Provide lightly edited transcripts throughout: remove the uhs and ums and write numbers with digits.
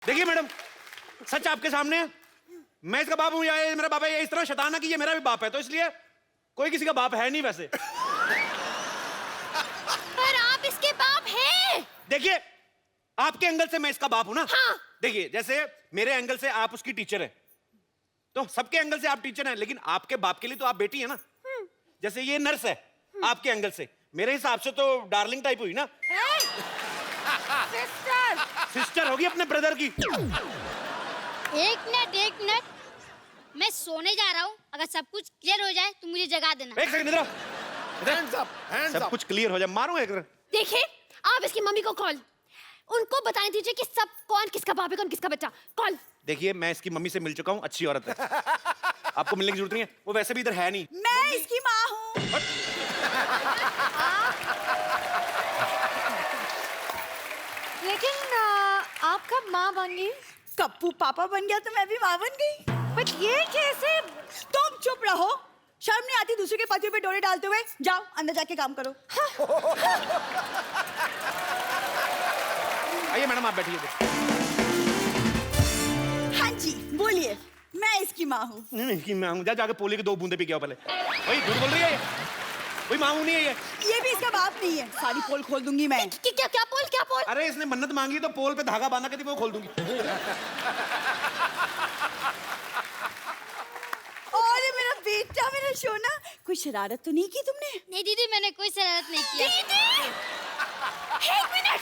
देखिए मैडम, सच आपके सामने है। मैं इसका बाप हूँ या ये मेरा बाप है, ये इस तरह शैतान है कि ये मेरा भी बाप है, तो इसलिए कोई किसी का बाप है नहीं वैसे। पर आप इसके बाप हैं। देखिए, आपके एंगल से मैं इसका बाप हूं ना। हाँ। देखिए, जैसे मेरे एंगल से आप उसकी टीचर है, तो सबके एंगल से आप टीचर हैं, लेकिन आपके बाप के लिए तो आप बेटी है ना। जैसे ये नर्स है, आपके एंगल से मेरे हिसाब से तो डार्लिंग टाइप हुई ना। सिस्टर। सिस्टर होगी अपने ब्रदर की। एक मिनट, मैं सोने जा रहा हूँ। अगर सब कुछ क्लियर हो जाए तो मुझे जगा देना। एक सेकंड इधर आओ। Hands up, hands सब up. कुछ क्लियर हो जाए मारूंगा एक। देखिए, आप इसकी मम्मी को कॉल, उनको बताने दीजिए कि सब कौन किसका बाप है, कौन किसका बच्चा। कॉल। देखिए, मैं इसकी मम्मी से मिल चुका हूँ, अच्छी औरत है, आपको मिलने की जरूरत नहीं है, वो वैसे भी इधर है नहीं। मैं इसकी माँ हूँ। लेकिन आप कब माँ बन गई? कप्पू पापा बन गया तो मैं भी माँ बन गई। बट ये कैसे? तुम चुप रहो, शर्म नहीं आती दूसरे के पतियों पे डोरे डालते हुए। जाओ अंदर जाके काम करो। आइए मैडम, आप बैठिए। हाँ जी बोलिए, मैं इसकी माँ हूँ। नहीं, मैं हूँ, जाके पोली की 2 बूंदे पी के आओ पहले। वही झूठ बोल रही है, कोई मामू नहीं है ये भी इसका बाप नहीं है। सारी पोल खोल दूंगी मैं। क्या पोल? अरे इसने मन्नत मांगी तो पोल पे धागा बांधा के वो खोल दूंगी। और मेरा बेटा, मेरा सोना, कोई शरारत तो नहीं की तुमने? नहीं दीदी, मैंने कोई शरारत नहीं किया। दीदी! एक मिनट,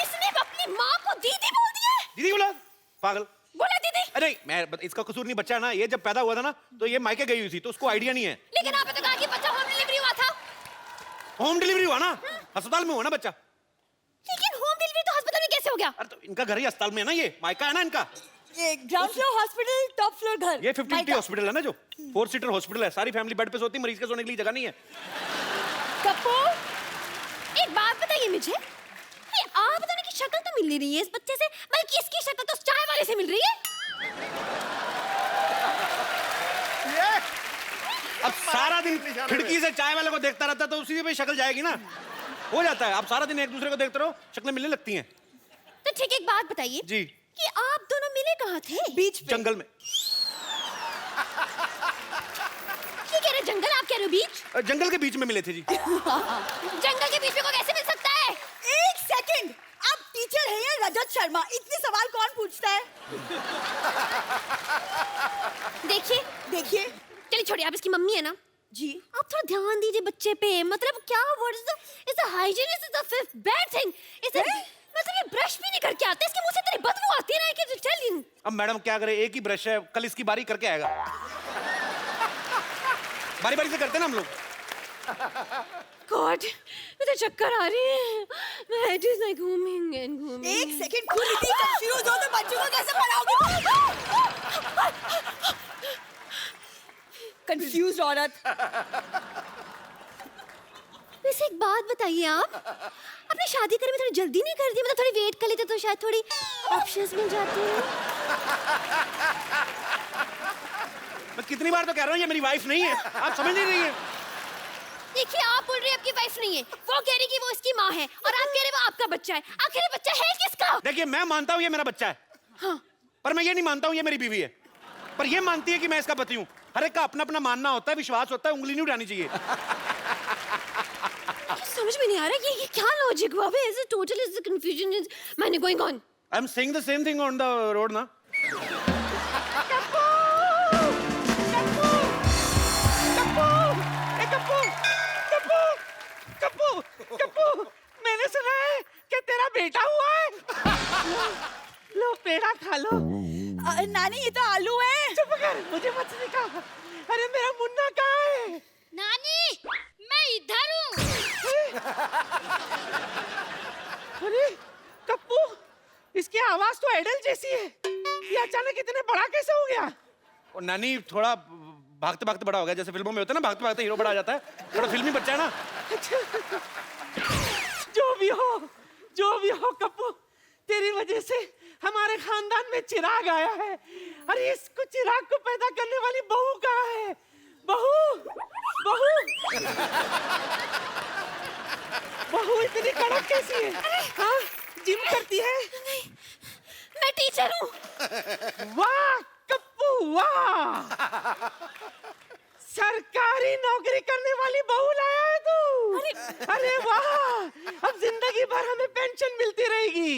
इसने अपनी माँ को दीदी बोल दिया है? दीदी बोला? पागल। बोला दीदी? अरे मैं इसका कसूर नहीं, बच्चा है ना, ये जब पैदा हुआ था ना तो ये मायके गई हुई थी, तो उसको आइडिया नहीं है। लेकिन आपने तो कहा कि बच्चा होम डिलीवरी हुआ था। होम डिलीवरी हुआ ना, अस्पताल में हुआ ना बच्चा। लेकिन होम डिलीवरी तो अस्पताल में कैसे हो गया? अरे तो इनका घर ही अस्पताल में है ना, ये मायका है ना इनका। ये ground floor hospital, top floor घर। ये 50-50 हॉस्पिटल है ना, जो 4 सीटर हॉस्पिटल है, सारी फैमिली बेड पे सोती है, मरीज के सोने के लिए जगह नहीं है। कप्पू, एक बात बताइए मुझे, ये आप दोनों की शक्ल तो मिल नहीं रही है इस बच्चे से, बल्कि इसकी शक्ल तो चाय वाले से मिल रही है। अब सारा दिन खिड़की से चाय वाले को देखता रहता तो उसी पे शक्ल जाएगी ना, हो जाता है। अब सारा दिन एक दूसरे को देखते रहो, शक्लें मिलने लगती हैं। तो ठीक, एक बात बताइए जी, कि आप दोनों मिले कहाँ थे? बीच पे। जंगल में। ये कह रहे जंगल, आप कह रहे हो बीच? जंगल के बीच में मिले थे जी। जंगल के बीच में को कैसे मिल सकता है? एक सेकंड, आप टीचर हैं या रजत शर्मा? इतने सवाल कौन पूछता है? देखिए चलिए छोड़िए, आप इसकी मम्मी है ना जी। आप थोड़ा ध्यान दीजिए बच्चे पे। मतलब क्या word is the hygiene is the fifth bad thing. इसे मतलब ये ब्रश भी नहीं करके आते, इसके मुंह से तेरी बदबू आती है ना। कि टेल यू। अब मैडम क्या करे, एक ही ब्रश है, कल इसकी बारी करके आएगा। बारी बारी से करते ना हम लोग। गॉड, मुझे चक्कर आ रही है। मैं इट इज लाइक घूमिंग एंड घूमिंग। एक सेकंड, खुद इतनी कंफ्यूज हो तो बच्चों को कैसे पढ़ाओगे? कंफ्यूज औरत। वैसे एक बात बताइए, आप अपनी शादी करने में थोड़ी जल्दी नहीं कर दी? मतलब थोड़ी वेट कर लेते तो शायद थोड़ी ऑप्शंस मिल जाते हैं। मैं कितनी बार तो कह रहा हूँ ये मेरी वाइफ नहीं है, आप समझ नहीं रही है। देखिए, आप बोल रहे हैं आपकी वाइफ नहीं है, वो कह रही कि वो इसकी माँ है, और आप कह रहे वो आपका बच्चा है। आखिर ये बच्चा है किसका? देखिए, मैं मानता हूँ ये मेरा बच्चा है, हाँ। पर मैं ये नहीं मानता हूँ ये मेरी बीवी है। पर ये मानती है कि मैं इसका पति हूँ। हर एक का अपना अपना मानना होता है, विश्वास होता है, उंगली नहीं उठानी चाहिए। समझ में नहीं आ रहा ये क्या लॉजिक हुआ? Is it total is the confusion is मैंने going on. I am saying the same thing on the road ना। कप्पू, मैंने सुना है कि तेरा बेटा हुआ है। लो पेड़ा खा लो। नानी, ये तो आलू है। चुप कर, मुझे मत सिखा। अरे मेरा मुन्ना कहाँ है? नानी, मैं इधर हूँ। अरे कप्पू, इसकी आवाज तो आइडल जैसी है। ये अचानक इतने बड़ा कैसे हो गया? और नानी थोड़ा भागते भागते बड़ा हो गया, जैसे फिल्मों में होता है ना, भागते भागते हीरो बड़ा आ जाता है, थोड़ा फिल्मी बच्चा है ना। जो भी हो कप्पू, तेरी वजह से हमारे खानदान में चिराग आया है। अरे इसको चिराग को पैदा करने वाली बहू कहाँ है? बहू इतनी कड़क कैसी है? हाँ, जिम करती है? मैं टीचर हूँ। वाह कप्पू वाह, सरकारी नौकरी करने वाली बहू लाया है तू। अरे वाह, अब जिंदगी भर हमें पेंशन मिलती रहेगी।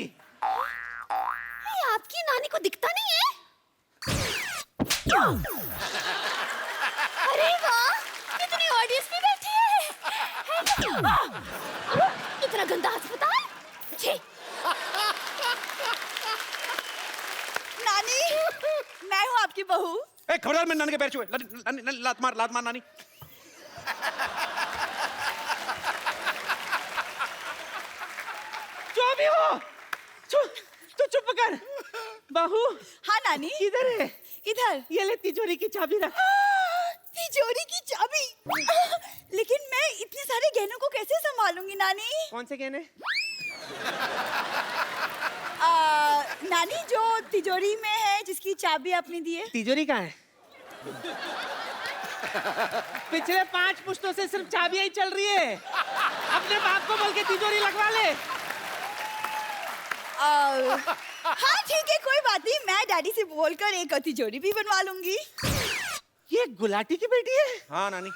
ये आपकी नानी को दिखता नहीं है? अरे वाह, कितनी ऑडियंस भी बैठी है। इतना गंदा अस्पताल। छी। नानी, मैं हूँ आपकी बहू। ए, खबरदार, मैं नानी के पैर छुए। लात मार नानी। जो भी हो, तू चुप कर। बहू। हाँ नानी। किधर है? इधर। ये ले तिजोरी की चाबी रख। तिजोरी की चाबी। लेकिन मैं इतने सारे गहनों को कैसे संभालूंगी नानी? कौन से गहने? नानी, जो तिजोरी में है, जिसकी चाबी आपने दी है। तिजोरी कहाँ है? पिछले 5 पुश्तों से सिर्फ चाबियां ही चल रही है। अपने बाप को बोल के तिजोरी लगवा ले। हाँ ठीक है, कोई बात नहीं, मैं डैडी से बोलकर एक तिजोरी भी बनवा लूंगी। ये गुलाटी की बेटी है? हाँ नानी।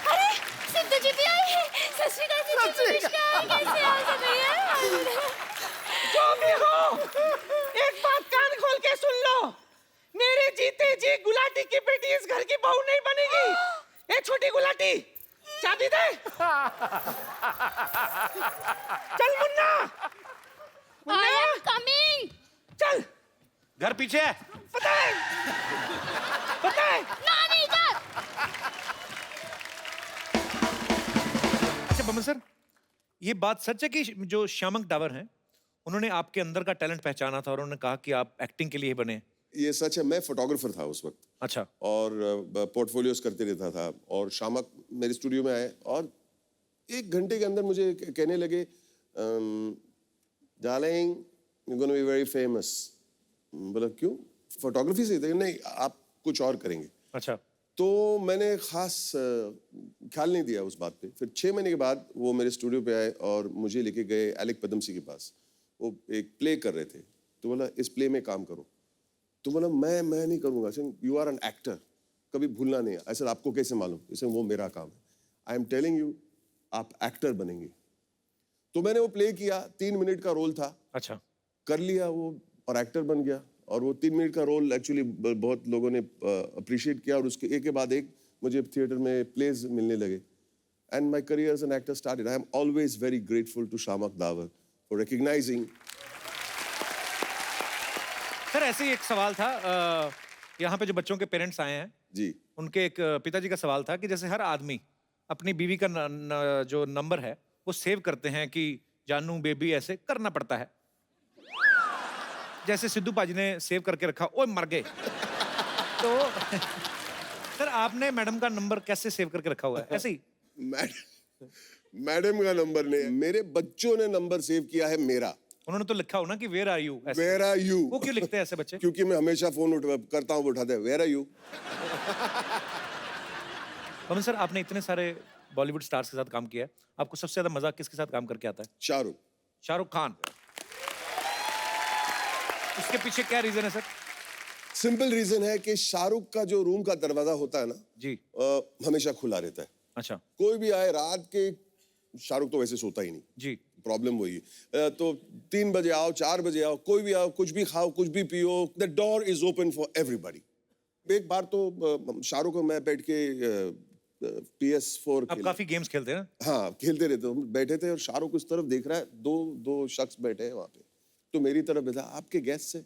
अरे सिद्धू जी भी आई है। सत श्री अकाल जी, नमस्कार। कैसे आ सकती है? जो भी हो, एक बात कान खोल के सुन लो। मेरे जीते जी गुलाटी की बेटी इस घर की बहू नहीं बनेगी। ए छोटी गुलाटी, चाबी दे। चल मुन्ना। I am coming. चल। घर पीछे है। पता है। नानी इधर। अच्छा बमन सर, ये बात सच है कि जो श्यामक डावर हैं, उन्होंने आपके अंदर का टैलेंट पहचाना था और उन्होंने कहा कि आप एक्टिंग के लिए ही बने हैं? ये सच है, मैं फोटोग्राफर था उस वक्त। अच्छा। और पोर्टफोलियोज करते रहता था, और शामक मेरे स्टूडियो में आए और 1 घंटे के अंदर मुझे कहने लगे, darling you gonna be very famous. बोला क्यों? फोटोग्राफी से? नहीं, आप कुछ और करेंगे। अच्छा। तो मैंने खास ख्याल नहीं दिया उस बात पे। फिर 6 महीने के बाद वो मेरे स्टूडियो पे आए और मुझे लेके गए एलेक पदमसी के पास। वो एक प्ले कर रहे थे, तो बोला इस प्ले में काम करो। तो बोला मैं नहीं करूँगा। यू आर एन एक्टर, कभी भूलना नहीं। ऐसा आपको कैसे मालूम? इसे वो मेरा काम है। आई एम टेलिंग यू, आप एक्टर बनेंगे। तो मैंने वो प्ले किया, 3 मिनट का रोल था। अच्छा। कर लिया वो और एक्टर बन गया। और वो 3 मिनट का रोल एक्चुअली बहुत लोगों ने अप्रिशिएट किया, और उसके एक के बाद एक मुझे थिएटर में प्लेज मिलने लगे। And my career as an actor started. I am always very grateful to Shiamak Davar for recognizing. Sir ऐसे ही एक सवाल था, यहाँ पे जो बच्चों के पेरेंट्स आए हैं जी, उनके एक पिताजी का सवाल था कि जैसे हर आदमी अपनी बीवी का जो नंबर है वो सेव करते हैं कि जानू बेबी ऐसे करना पड़ता है, जैसे सिद्धू पाजी ने सेव करके रखा, ओए मर गए। तो सर आपने मैडम का नंबर कैसे सेव करके रखा हुआ है? ऐसे ही? मैडम का नंबर नहीं, मेरे बच्चों ने नंबर सेव किया है मेरा। उन्होंने तो लिखा हो ना कि where are you. Where are you. वो क्यों लिखते हैं ऐसे बच्चे? क्योंकि मैं हमेशा फोन करता हूँ, वो उठाते हैं, where are you. Boman sir आपने इतने सारे बॉलीवुड स्टार्स के साथ काम किया है, आपको सबसे ज्यादा मजा किसके साथ काम करके आता है? शाहरुख। शाहरुख खान। इसके पीछे क्या रीजन है सर? सिंपल रीजन है कि शाहरुख का जो रूम का दरवाजा होता है ना जी, हमेशा खुला रहता है। अच्छा। कोई भी आए रात के, शाहरुख तो वैसे सोता ही नहीं जी। प्रॉब्लम वही है। तो 3 बजे आओ, 4 बजे आओ, कोई भी आओ, कुछ भी खाओ, कुछ भी पियो, the door is open for everybody. एक बार तो शाहरुख और मैं बैठ के PS4 आप काफी गेम्स खेलते हैं ना? हाँ, खेलते रहते। हम बैठे थे और शाहरुख उस तरफ देख रहा है, दो शख्स बैठे हैं वहां पे, तो मेरी तरफ बैठा, आपके गेस्ट से?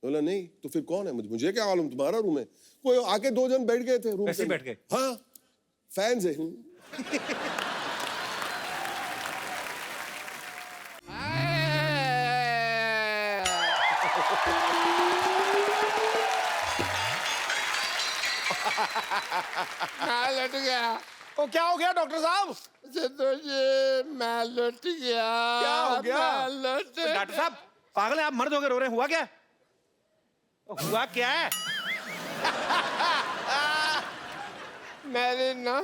बोला नहीं, तो फिर कौन है? मुझे क्या मालूम, तुम्हारा रूम है। कोई आके 2 जन बैठ गए थे रूम वैसे पे। बैठ गए? हाँ, फैंस है। मैं लट गया। ओ क्या हो गया डॉक्टर साहब? सिद्धू जी मैं लट गया। क्या हो गया? मैं लट डॉक्टर साहब पागल है आप? मर्द होकर रो रहे हैं, हुआ क्या? हुआ क्या है? मेरी ना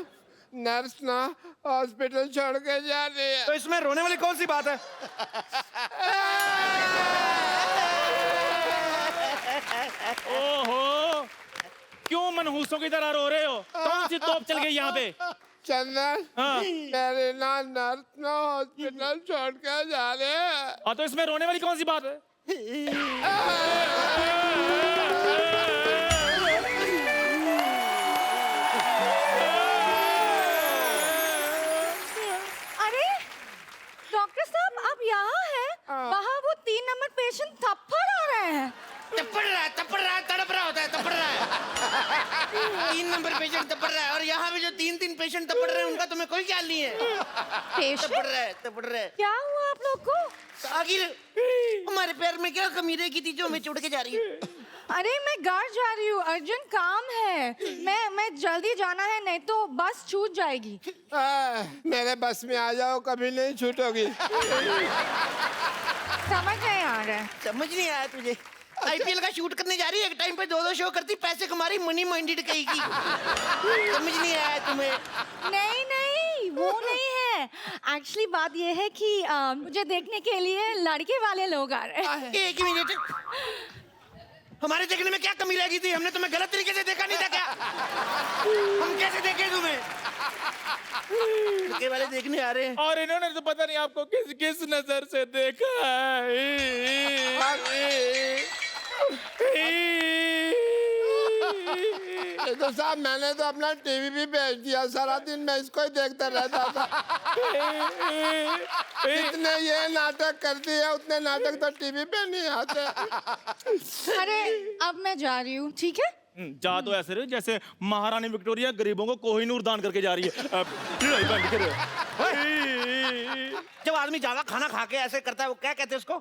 नर्स ना हॉस्पिटल छोड़ के जा रही है। तो इसमें रोने वाली कौन सी बात है? ओहो, क्यों मनहूसों की तरह रो रहे हो? कौन सी तोप चल गई यहाँ पे? चंदन, हाँ। मेरे ना नर्स ना हॉस्पिटल छोड़ के जा रहे हैं। हाँ, तो इसमें रोने वाली कौन सी बात है? अरे डॉक्टर साहब, आप यहाँ हैं? वहाँ वो 3 नंबर पेशेंट थप्पड़ आ रहे हैं। तपड़ रहा है, तड़प रहा होता है, तपड़ रहा है। 3 नंबर पेशेंट तपड़ रहा है, और यहाँ पे जो 3 पेशेंट तपड़ रहे हैं उनका तुम्हें कोई ख्याल नहीं है। पेशेंट? तपड़ रहा है। क्या हुआ आप लोग को? आखिर हमारे पैर में क्या कमी रह गई थी जो हमें चुड़ के जा रही है? अरे मैं घर जा रही हूँ, अर्जेंट काम है। मैं जल्दी जाना है, नहीं तो बस छूट जाएगी। मेरे बस में आ जाओ, कभी नहीं छूटोगी। समझ नहीं आ रहा है। समझ नहीं आया तुझे? आईपीएल का शूट करने जा रही है, एक टाइम पे 2-2 शो करती, पैसे कमा रही, मनी माइंडेड कहेगी। समझ नहीं आया तुम्हें? नहीं नहीं, वो नहीं है। एक्चुअली बात ये है कि मुझे देखने के लिए लड़के वाले लोग आ रहे हैं। एक ही मिनट, हमारे देखने में क्या कमी रह गई थी? हमने तुम्हें गलत तरीके से देखा नहीं था क्या? हम कैसे देखे तुम्हें? लड़के वाले देखने आ रहे हैं। और इन्होंने तो पता नहीं आपको किस किस नजर से देखा ये तो साहब, मैंने तो अपना टीवी भी बेच दिया। सारा दिन मैं इसको ही देखता रहता था। जितने ये नाटक करती है उतने नाटक तो टीवी पे नहीं आते। अरे अब मैं जा रही हूँ, ठीक है? जा तो ऐसे रहे जैसे महारानी विक्टोरिया गरीबों को कोहिनूर दान करके जा रही है। जब आदमी ज्यादा खाना खा के ऐसे करता है, वो क्या कहते हैं उसको?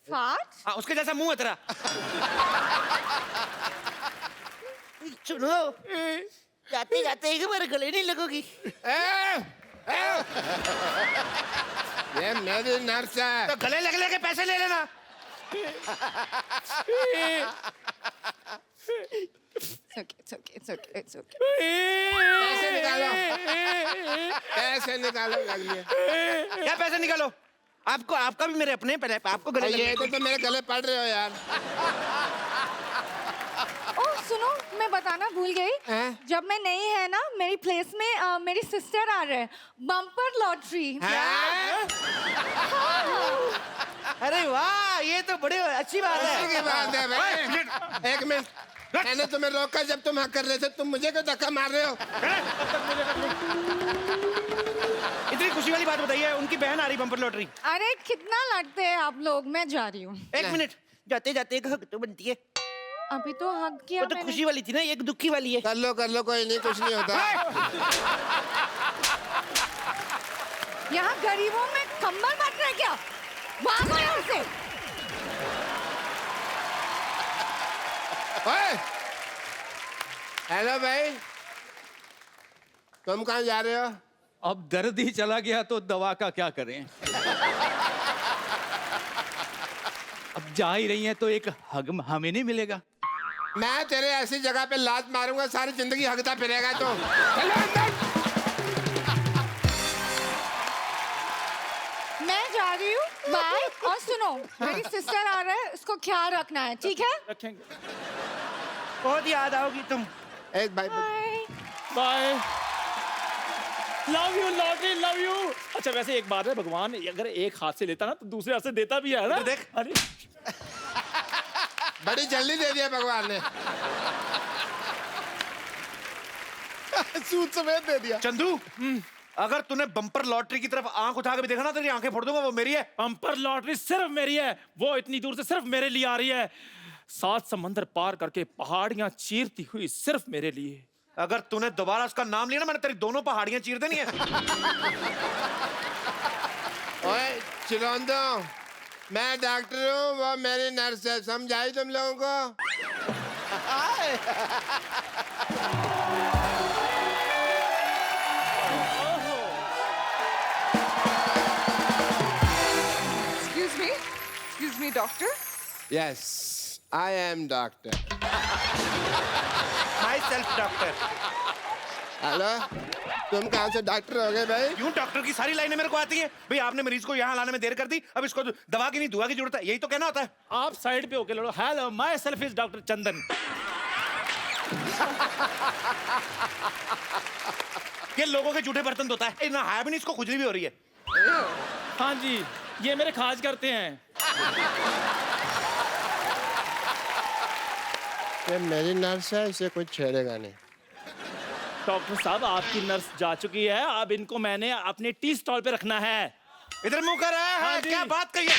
फाट? हाँ, उसके जैसा मुंह है तेरा। सुनो, जाते जाते एक बार गले नहीं लगोगी। ये मेरी नर्स है। तो गले लग के पैसे ले लेना। It's okay. पैसे निकालो, पैसे निकालो। क्या पैसे निकालो? आपका भी मेरे अपने, पहले आपको गले ये तो मेरे गले पड़ रहे हो यार। ओह सुनो, मैं बताना भूल गई। जब मैं नहीं है ना, मेरी प्लेस में मेरी सिस्टर आ रहे हैं। Bumper lottery. अरे वाह, ये तो बड़ी अच्छी बात है। अच्छी बात है भाई। एक मिनट, मैंने तुम्हें रोका जब तुम हाँ कर रहे थे, तुम मुझे क्यों धक्का मार रहे हो? इतनी खुशी वाली बात बताइए, उनकी बहन आ रही बम्पर लॉटरी। अरे कितना लगते हैं आप लोग, मैं जा रही हूँ। एक मिनट, जाते जाते एक हक तो बनती है। अभी तो हक किया वो तो मैंने। खुशी वाली थी ना, एक दुखी वाली है। कर लो, कोई नहीं, कुछ नहीं होता। यहाँ गरीबों में कंबल बांट रहे क्या? भागो यहाँ से। ओए, हेलो भाई, तुम कहाँ जा रहे हो? अब दर्द ही चला गया तो दवा का क्या करें। अब जा ही रही हैं तो एक हग हमें नहीं मिलेगा। मैं तेरे ऐसी जगह पे लात मारूंगा, सारी जिंदगी हगता फिरेगा। तो चलो अंदर। मैं जा रही हूँ, बाय। और सुनो, मेरी सिस्टर आ रहा है, उसको ख्याल रखना है, ठीक है? रखेंगे। बहुत याद आओगी तुम। एक भाई, bye. Bye. Love you lottery, love you. अच्छा वैसे एक बात है, भगवान अगर एक हाथ से लेता ना तो दूसरे हाथ से देता भी है ना। तो देख। अरे बड़ी जल्दी दे दिया भगवान ने। सूद समेत दे दिया। चंदू, अगर तूने बम्पर लॉटरी की तरफ आंख उठा के भी देखा ना, तेरी आंखें फोड़ दूंगा। वो मेरी है। बम्पर लॉटरी सिर्फ मेरी है, वो इतनी दूर से सिर्फ मेरे लिए आ रही है। 7 समंदर पार करके पहाड़ियां चीरती हुई सिर्फ मेरे लिए। अगर तूने दोबारा उसका नाम लिया ना, मैंने तेरी दोनों पहाड़ियां चीर देनी है। ओए चिरोंदो, मैं डॉक्टर हूँ, वो मेरी नर्स है। समझाई तुम लोगों को? Excuse me, doctor. Yes, I am doctor. Myself, doctor. Hello? तुम कहाँ से डॉक्टर हो गए भाई? क्यों डॉक्टर की सारी लाइनें मेरे को आती हैं? भाई आपने मरीज को यहाँ लाने में देर कर दी, अब इसको दवा की नहीं दुआ की जरूरत है, यही तो कहना होता है। आप साइड पे होके लड़ो। Hello, myself is doctor Chandan. ये लोगों के जूठे बर्तन धोता है ना, है भी नहीं, इसको खुजली भी हो रही है। हाँ जी, ये मेरे खाज करते हैं। ये मेरी नर्स है, इसे कुछ छेड़ेगा नहीं। डॉक्टर साहब, आपकी नर्स जा चुकी है, अब इनको मैंने अपने टी स्टॉल पे रखना है। इधर मुंह कर रहा है, हाँ जी। क्या बात कही है?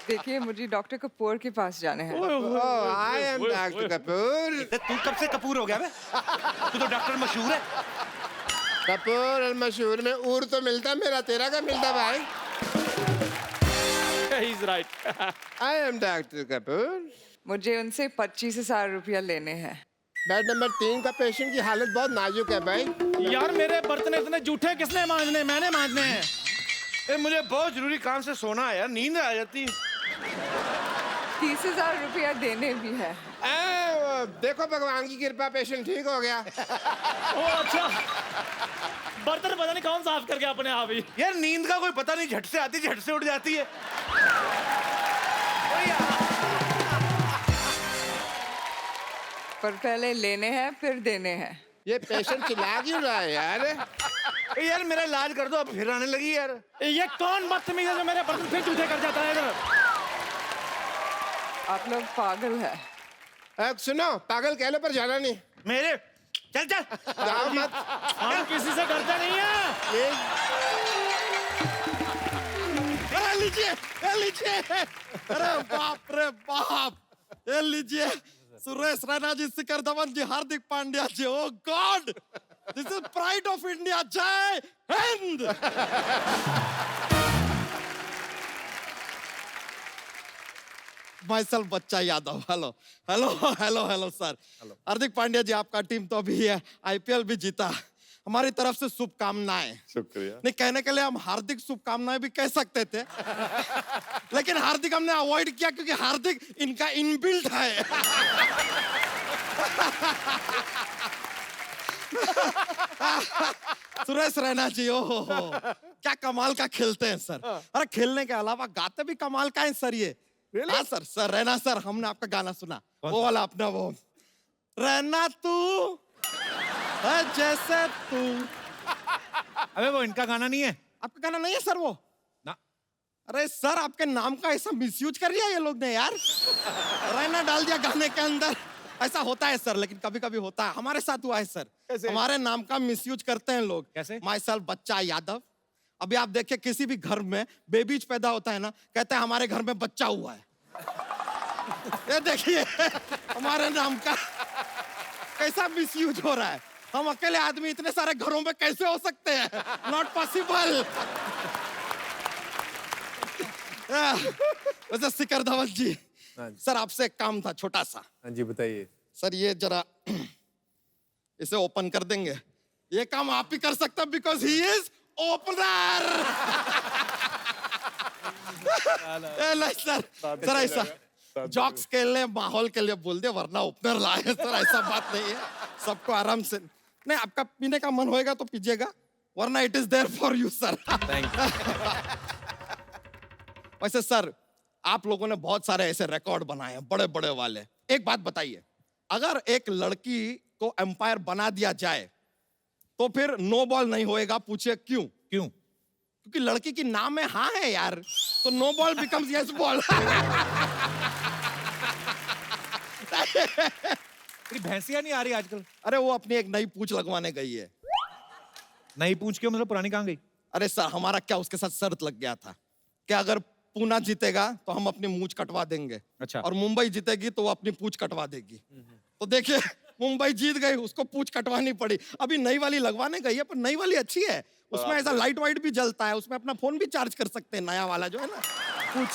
देखिए, मुझे डॉक्टर कपूर के पास जाने हैं। I am doctor Kapoor. तू कब से कपूर हो गया बे? तू तो डॉक्टर मशहूर है। कपूर और मशहूर में ऊर तो मिलता, मेरा तेरा का मिलता भाई। He's right. I am doctor Kapoor. मुझे उनसे 25,000 रुपया लेने हैं। बेड नंबर 3 का पेशेंट की हालत बहुत नाजुक है भाई। यार, मेरे बर्तन इतने जूठे किसने मांजने? मैंने मांजने हैं। मुझे बहुत जरूरी काम से सोना है यार, नींद आ जाती। 30,000 रुपया देने भी है। देखो भगवान की कृपा, पेशेंट ठीक हो गया। ओ अच्छा, बर्तन पता नहीं कौन साफ कर गया अपने आप ही। यार नींद का कोई पता नहीं, झट से आती झट से उठ जाती है। पर पहले लेने हैं फिर देने हैं। ये पेशेंट चिल्ला क्यों रहा है यार? यार मेरा इलाज कर दो, अब फिर आने लगी यार। ये कौन बदतमीज है जो मेरे बर्तन फिर जूठे कर जाता है इधर? आप लोग पागल है। सुनो, पागल कह लो पर जाना नहीं। मेरे चल चल जाओ मत। हम किसी से डरते नहीं है। लीजिए लीजिए। अरे बाप रे बाप, ये लीजिए Suresh Raina ji, Shikhar Dhawan ji, Hardik Pandya ji. Oh God, this is pride of India. जय हिंद। Myself Bachcha Yadav. Hello hello hello hello sir. Hardik Pandya ji, आपका टीम तो अभी है, आईपीएल भी जीता, हमारी तरफ से शुभकामनाएं। शुक्रिया। नहीं, कहने के लिए हम हार्दिक शुभकामनाएं भी कह सकते थे, लेकिन हार्दिक हमने अवॉइड किया क्योंकि हार्दिक इनका इनबिल्ट है। सुरेश रैना जी, ओहो क्या कमाल का खेलते हैं सर। अरे खेलने के अलावा गाते भी कमाल का है सर ये। हाँ सर, सर रैना सर, हमने आपका गाना सुना, वो वाला अपना, वो रहना तू जैसे तू। अबे वो इनका गाना नहीं है। आपका गाना नहीं है सर वो ना। अरे सर, आपके नाम का ऐसा मिसयूज कर लिया ये लोग ने यार, रहना डाल दिया गाने के अंदर। ऐसा होता है सर, लेकिन कभी कभी होता है, हमारे साथ हुआ है सर। हमारे नाम का मिसयूज करते हैं लोग। कैसे? माइसेल्फ बच्चा यादव। अभी आप देखिए, किसी भी घर में बेबीज पैदा होता है ना, कहते हैं हमारे घर में बच्चा हुआ है। ये देखिए हमारे नाम का कैसा मिसयूज हो रहा है। हम अकेले आदमी इतने सारे घरों में कैसे हो सकते हैं? Not possible. वैसे शिखर धवन जी, सर आपसे एक काम था छोटा सा। हाँ जी, बताइए। सर ये जरा इसे ओपन कर देंगे? ये काम आप ही कर सकते हैं, because he is opener. Sir sir ऐसा जॉक्स के लिए, माहौल के लिए बोल दे, वरना ओपनर लाए सर, ऐसा बात नहीं है। सबको आराम से, नहीं आपका पीने का मन होएगा तो पीजिएगा, वरना it is there for you sir. वैसे सर, आप लोगों ने बहुत सारे ऐसे रिकॉर्ड बनाए हैं, बड़े बड़े वाले। एक बात बताइए, अगर एक लड़की को एम्पायर बना दिया जाए तो फिर नो बॉल नहीं होएगा? पूछिए क्यों? क्यों? क्योंकि लड़की की नाम में हाँ है यार, तो no ball becomes yes ball. भैंसिया नहीं आ रही आजकल? अरे वो अपनी एक नई पूंछ लगवाने गई है। नई पूंछ क्यों, मतलब पुरानी कहाँ गई? अरे सर, हमारा क्या उसके साथ शर्त लग गया था कि अगर पूना जीतेगा तो हम अपनी मूंछ कटवा देंगे। अच्छा। और मुंबई जीतेगी तो वो अपनी पूंछ कटवा देगी। तो देखिए, मुंबई जीत गई, उसको पूंछ कटवानी पड़ी। अभी नई वाली लगवाने गई है, पर नई वाली अच्छी है, उसमें ऐसा लाइट वाइट भी जलता है, उसमें अपना फोन भी चार्ज कर सकते हैं, नया वाला जो है ना पूंछ।